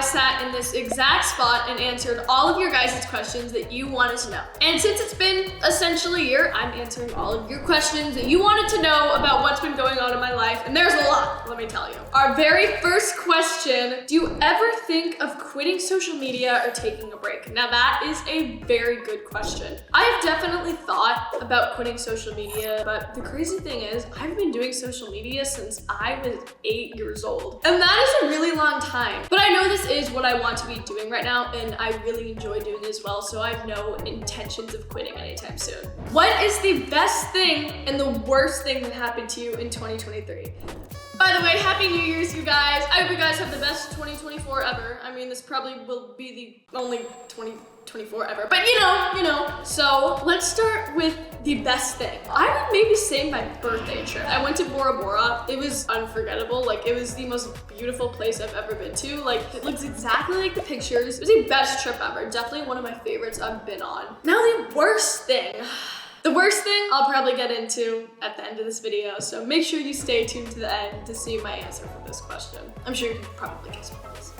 sat in this exact spot and answered all of your guys' questions that you wanted to know. And since it's been essentially a year, I'm answering all of your questions that you wanted to know about what's been going on in my life, and there's a lot, let me tell you. Our very first question, do you ever think of quitting social media or taking a break? Now that is a very good question. I have definitely thought about quitting social media, but the crazy thing is I've been doing social media since I was 8 years old. And that is a really long time. But I know this is what I want to be doing right now, and I really enjoy doing it as well, so I have no intentions of quitting anytime soon. What is the best thing and the worst thing that happened to you in 2023? By the way, Happy New Year's, you guys. I hope you guys have the best 2024 ever. I mean, this probably will be the only 2024 ever, but you know. So let's start with the best thing. I would maybe say my birthday trip. I went to Bora Bora. It was unforgettable. Like, it was the most beautiful place I've ever been to. Like, it looks exactly like the pictures. It was the best trip ever. Definitely one of my favorites I've been on. Now the worst thing. The worst thing I'll probably get into at the end of this video, so make sure you stay tuned to the end to see my answer for this question. I'm sure you can probably guess what it is.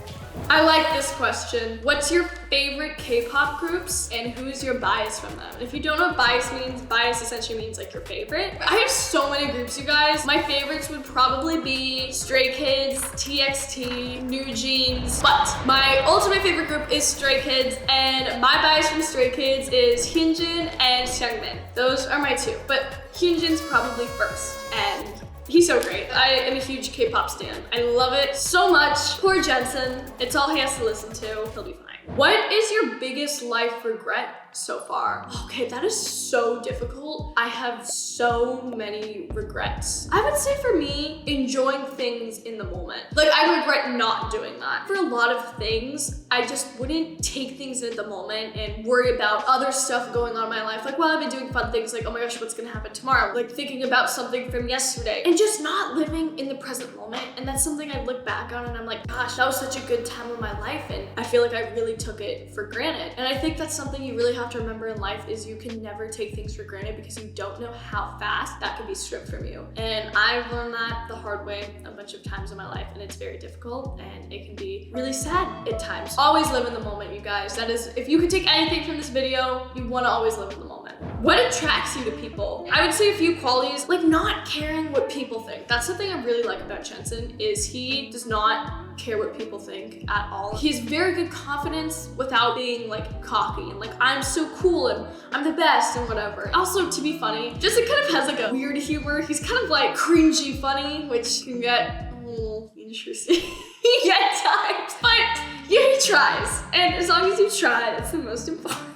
I like this question. What's your favorite K-pop groups and who's your bias from them? If you don't know what bias means, bias essentially means like your favorite. I have so many groups, you guys. My favorites would probably be Stray Kids, TXT, New Jeans, but my ultimate favorite group is Stray Kids, and my bias from Stray Kids is Hyunjin and Seungmin. Those are my two, but Hyunjin's probably first, and he's so great. I am a huge K-pop stan. I love it so much. Poor Jensen. It's all he has to listen to. He'll be fine. What is your biggest life regret so far? Okay, that is so difficult. I have so many regrets. I would say for me, enjoying things in the moment. Like, I regret not doing that. For a lot of things, I just wouldn't take things in the moment and worry about other stuff going on in my life. Like, while I've been doing fun things like, oh my gosh, what's gonna happen tomorrow? Like thinking about something from yesterday and just not living in the present moment. And that's something I look back on and I'm like, gosh, that was such a good time of my life. And I feel like I really took it for granted. And I think that's something you really have to remember in life is you can never take things for granted because you don't know how fast that can be stripped from you. And I've learned that the hard way a bunch of times in my life, and it's very difficult and it can be really sad at times. Always live in the moment, you guys. That is, if you could take anything from this video, you want to always live in the moment. What attracts you to people? I would say a few qualities, like not caring what people think. That's something I really like about Jensen, is he does not care what people think at all. He has very good confidence without being like cocky and like, I'm so cool and I'm the best and whatever. Also, to be funny, Jensen kind of has like a weird humor. He's kind of like cringy funny, which can get a little interesting at times. But yeah, he tries. And as long as you try, that's the most important.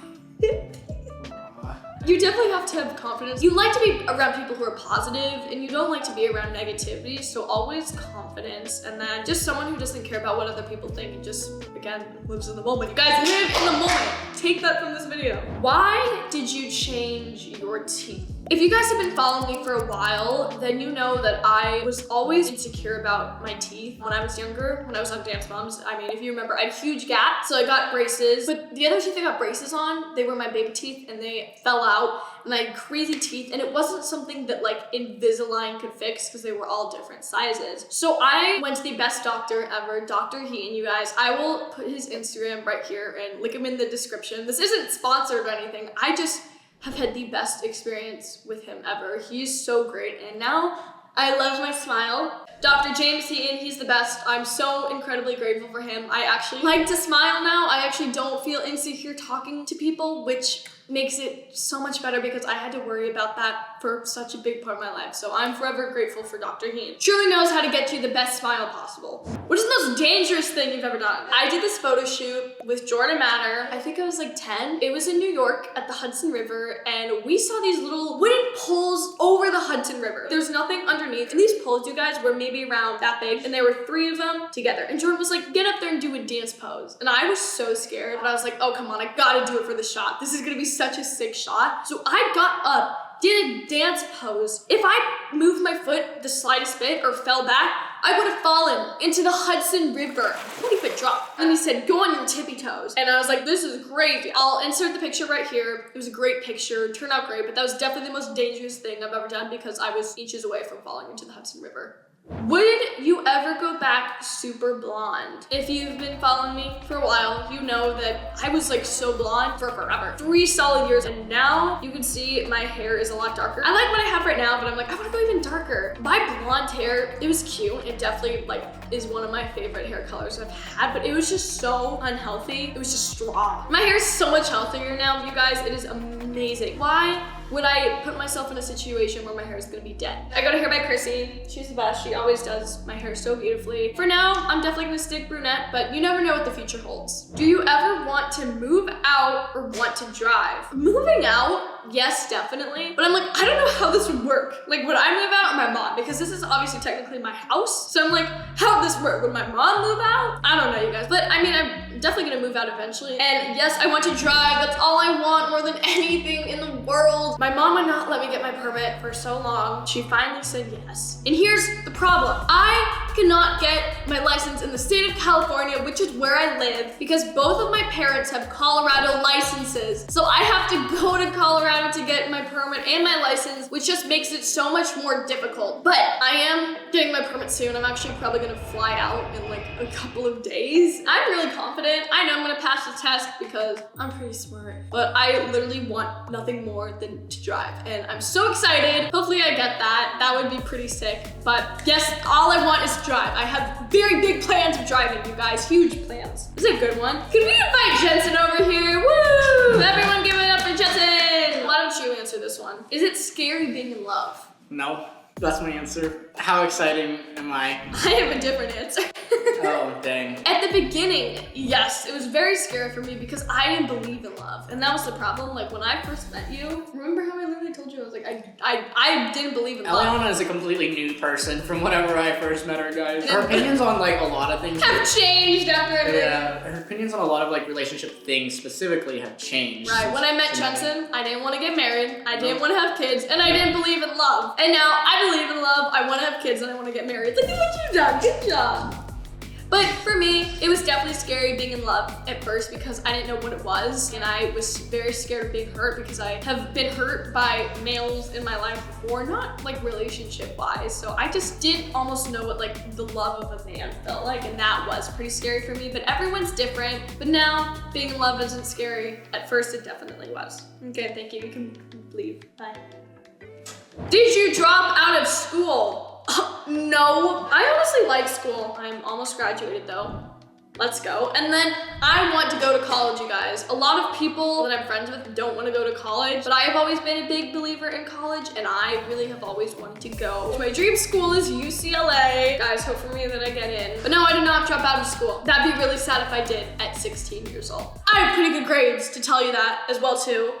You definitely have to have confidence. You like to be around people who are positive and you don't like to be around negativity, so always confidence, and then just someone who doesn't care about what other people think and just, again, lives in the moment. You guys live in the moment. Take that from this video. Why did you change your teeth? If you guys have been following me for a while, then you know that I was always insecure about my teeth when I was younger, when I was on Dance Moms. I mean, if you remember, I had huge gaps, so I got braces. But the other teeth I got braces on, they were my baby teeth and they fell out and I had crazy teeth, and it wasn't something that like Invisalign could fix because they were all different sizes. So I went to the best doctor ever, Dr. Heen, you guys. I will put his Instagram right here and link him in the description. This isn't sponsored or anything. I just have had the best experience with him ever. He's so great, and now I love my smile. Dr. James Heaton, he's the best. I'm so incredibly grateful for him. I actually like to smile now. I actually don't feel insecure talking to people, which makes it so much better because I had to worry about that for such a big part of my life. So I'm forever grateful for Dr. Heen. Truly knows how to get you the best smile possible. What is the most dangerous thing you've ever done? I did this photo shoot with Jordan Matter. I think I was like 10. It was in New York at the Hudson River, and we saw these little wooden poles over the Hudson River. There's nothing underneath. And these poles, you guys, were maybe around that big, and there were 3 of them together. And Jordan was like, get up there and do a dance pose. And I was so scared, but I was like, oh, come on, I gotta do it for the shot. This is gonna be such a sick shot. So I got up, did a dance pose. If I moved my foot the slightest bit or fell back, I would have fallen into the Hudson River. 20-foot drop. And he said, go on your tippy toes. And I was like, this is great. I'll insert the picture right here. It was a great picture, it turned out great, but that was definitely the most dangerous thing I've ever done because I was inches away from falling into the Hudson River. Would you ever go back super blonde? If you've been following me for a while, you know that I was like so blonde for forever. 3 solid years, and now you can see my hair is a lot darker. I like what I have right now, but I'm like, I wanna go even darker. My blonde hair, it was cute. It definitely like is one of my favorite hair colors I've had, but it was just so unhealthy. It was just straw. My hair is so much healthier now, you guys. It is amazing. Why would I put myself in a situation where my hair is gonna be dead? I got a hair by Chrissy. She's the best. She always does my hair so beautifully. For now, I'm definitely gonna stick brunette, but you never know what the future holds. Do you ever want to move out or want to drive? Moving out, yes, definitely. But I'm like, I don't know how this would work. Like, would I move out or my mom? Because this is obviously technically my house. So I'm like, how would this work? Would my mom move out? I don't know, you guys. But I mean, I'm definitely gonna move out eventually. And yes, I want to drive. That's all I want more than anything in the world. My mom would not let me get my permit for so long. She finally said yes. And here's the problem. I cannot get my license in the state of California, which is where I live, because both of my parents have Colorado licenses. So I have to go to Colorado to get my permit and my license, which just makes it so much more difficult. But I am getting my permit soon. I'm actually probably gonna fly out in like a couple of days. I'm really confident. I know I'm gonna pass the test because I'm pretty smart, but I literally want nothing more than to drive. And I'm so excited. Hopefully I get that. That would be pretty sick. But yes, all I want is to drive. I have very big plans of driving, you guys. Huge plans. This is a good one. Can we invite Jensen over here? Woo! Everyone give it up for Jensen. Why don't you answer this one? Is it scary being in love? No, that's my answer. How exciting am I? I have a different answer. Oh, dang. At the beginning, yes, it was very scary for me because I didn't believe in love. And that was the problem. Like when I first met you, remember how I literally told you, I was like, I didn't believe in love. Elliana is a completely new person from whenever I first met her, guys. Her opinions on like a lot of things have changed after I met you. Yeah, her opinions on a lot of like relationship things specifically have changed. Right, when I met Jensen, I didn't want to get married, I didn't want to have kids, and I didn't believe in love. And now I believe in love, I want to have kids, and I want to get married. Look at what you've done, good job. But for me, it was definitely scary being in love at first because I didn't know what it was. And I was very scared of being hurt because I have been hurt by males in my life before, not like relationship wise. So I just didn't almost know what like the love of a man felt like. And that was pretty scary for me, but everyone's different. But now being in love isn't scary. At first it definitely was. Okay, thank you. You can leave, bye. Did you drop out of school? No, I honestly like school. I'm almost graduated though. Let's go. And then I want to go to college, you guys. A lot of people that I'm friends with don't want to go to college, but I have always been a big believer in college and I really have always wanted to go. My dream school is UCLA. Guys, hope for me that I get in. But no, I did not drop out of school. That'd be really sad if I did at 16 years old. I have pretty good grades to tell you that as well too.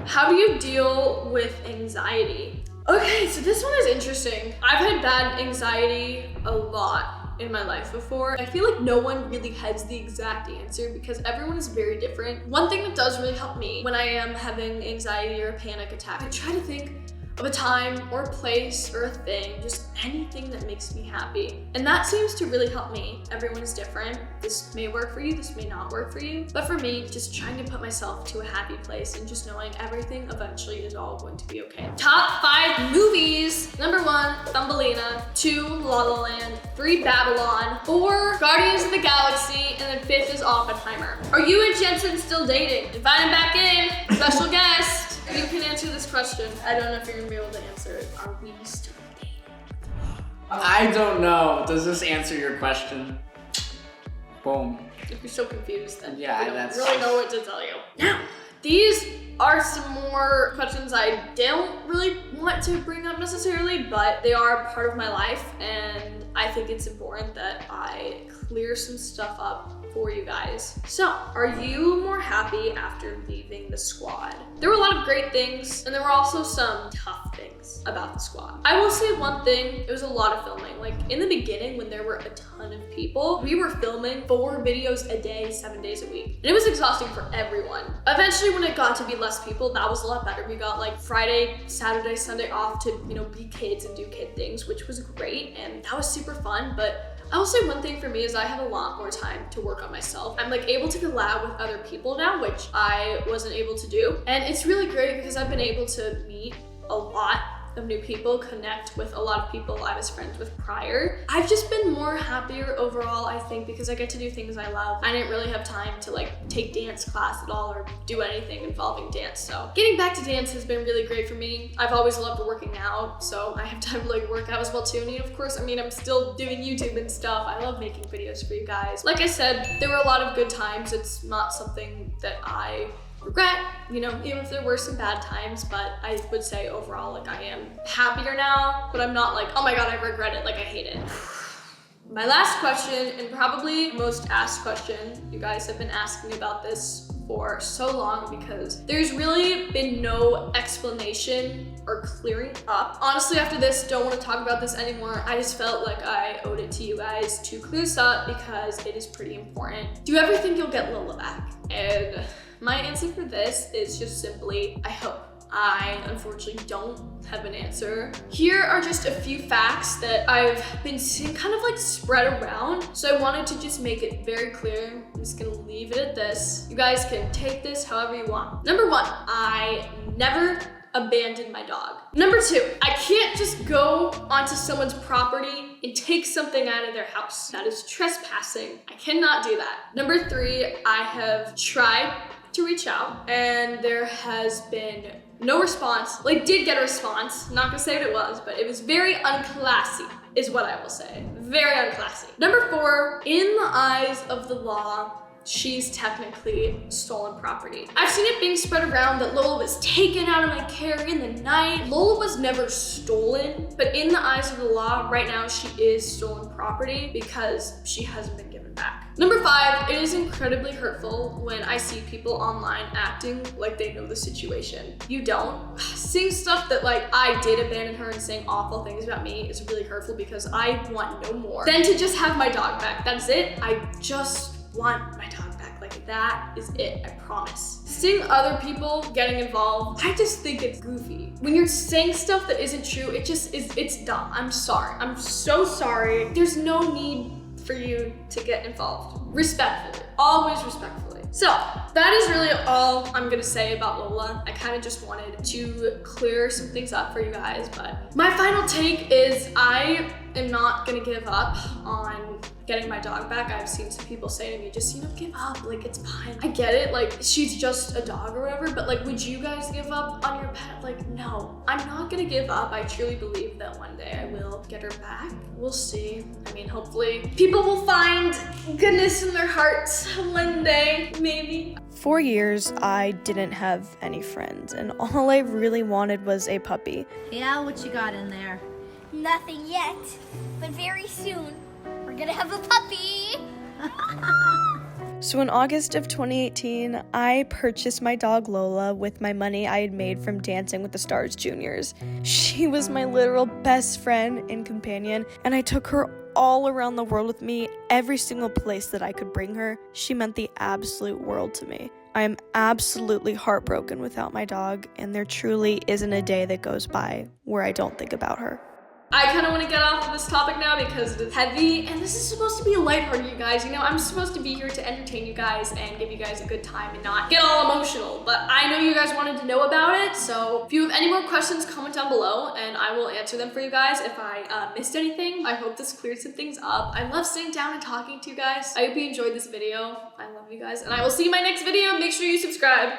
How do you deal with anxiety? Okay, so this one is interesting. I've had bad anxiety a lot in my life before. I feel like no one really has the exact answer because everyone is very different. One thing that does really help me when I am having anxiety or a panic attack, I try to think of a time or a place or a thing, just anything that makes me happy. And that seems to really help me. Everyone is different. This may work for you, this may not work for you. But for me, just trying to put myself to a happy place and just knowing everything eventually is all going to be okay. Top 5 movies. Number 1, Thumbelina. 2, La La Land. 3, Babylon. 4, Guardians of the Galaxy. And then 5th is Oppenheimer. Are you and Jensen still dating? Invite him back in. Special guest. You can answer this question. I don't know if you're gonna be able to answer it. Are we still dating? I don't know. Does this answer your question? Boom. If you're so confused, then yeah, I don't that's really know what to tell you. Now, these are some more questions I don't really want to bring up necessarily, but they are part of my life, and I think it's important that I clear some stuff up for you guys. So, are you more happy after leaving the squad? There were a lot of great things, and there were also some tough things about the squad. I will say one thing, it was a lot of filming. Like in the beginning when there were a ton of people, we were filming 4 videos a day, 7 days a week. And it was exhausting for everyone. Eventually when it got to be less people, that was a lot better. We got like Friday, Saturday, Sunday off to, you know, be kids and do kid things, which was great. And that was super fun, but I will say one thing for me is I have a lot more time to work on myself. I'm like able to collab with other people now, which I wasn't able to do. And it's really great because I've been able to meet a lot of new people, connect with a lot of people I was friends with prior. I've just been more happier overall, I think, because I get to do things I love. I didn't really have time to like take dance class at all or do anything involving dance. So getting back to dance has been really great for me. I've always loved working out, so I have time to like work out as well too. And of course, I mean, I'm still doing YouTube and stuff. I love making videos for you guys. Like I said, there were a lot of good times. It's not something that I regret, you know, even if there were some bad times, but I would say overall, like, I am happier now, but I'm not like, oh my God, I regret it, like I hate it. My last question, and probably most asked question, you guys have been asking me about this for so long because there's really been no explanation or clearing up. Honestly, after this, don't want to talk about this anymore. I just felt like I owed it to you guys to clear this up because it is pretty important. Do you ever think you'll get Lola back? And my answer for this is just simply, I hope. I unfortunately don't have an answer. Here are just a few facts that I've been seeing kind of like spread around. So I wanted to just make it very clear. I'm just gonna leave it at this. You guys can take this however you want. Number one, I never abandoned my dog. Number two, I can't just go onto someone's property and take something out of their house. That is trespassing. I cannot do that. Number three, I have tried to reach out and there has been no response. Like, did get a response, not gonna say what it was, but it was very unclassy, is what I will say. Very unclassy. Number four, in the eyes of the law, she's technically stolen property. I've seen it being spread around that Lola was taken out of my care in the night. Lola was never stolen, but in the eyes of the law, right now she is stolen property because she hasn't been given back. Number five, it is incredibly hurtful when I see people online acting like they know the situation. You don't. Seeing stuff that like I did abandon her and saying awful things about me is really hurtful because I want no more than to just have my dog back. That's it. I just want my dog back. Like, that is it, I promise. Seeing other people getting involved, I just think it's goofy. When you're saying stuff that isn't true, it just is, it's dumb. I'm sorry. I'm so sorry. There's no need for you to get involved. Respectfully, always respectfully. So that is really all I'm gonna say about Lola. I kind of just wanted to clear some things up for you guys, but my final take is I am not gonna give up on getting my dog back. I've seen some people say to me, just, you know, give up, like, it's fine. I get it, like, she's just a dog or whatever, but like, would you guys give up on your pet? Like, no, I'm not gonna give up. I truly believe that one day I will get her back. We'll see. I mean, hopefully people will find goodness in their hearts one day, maybe. 4 years, I didn't have any friends, and all I really wanted was a puppy. Yeah, what you got in there? Nothing yet, but very soon we're gonna have a puppy. So in August of 2018, I purchased my dog Lola with my money I had made from Dancing with the Stars Juniors. She was my literal best friend and companion, and I took her all around the world with me, every single place that I could bring her. She meant the absolute world to me. I am absolutely heartbroken without my dog, and there truly isn't a day that goes by where I don't think about her. I kind of want to get off of this topic now because it is heavy, and this is supposed to be lighthearted, you guys. You know, I'm supposed to be here to entertain you guys and give you guys a good time and not get all emotional, but I know you guys wanted to know about it, so if you have any more questions, comment down below, and I will answer them for you guys if I missed anything. I hope this cleared some things up. I love sitting down and talking to you guys. I hope you enjoyed this video. I love you guys, and I will see you in my next video. Make sure you subscribe.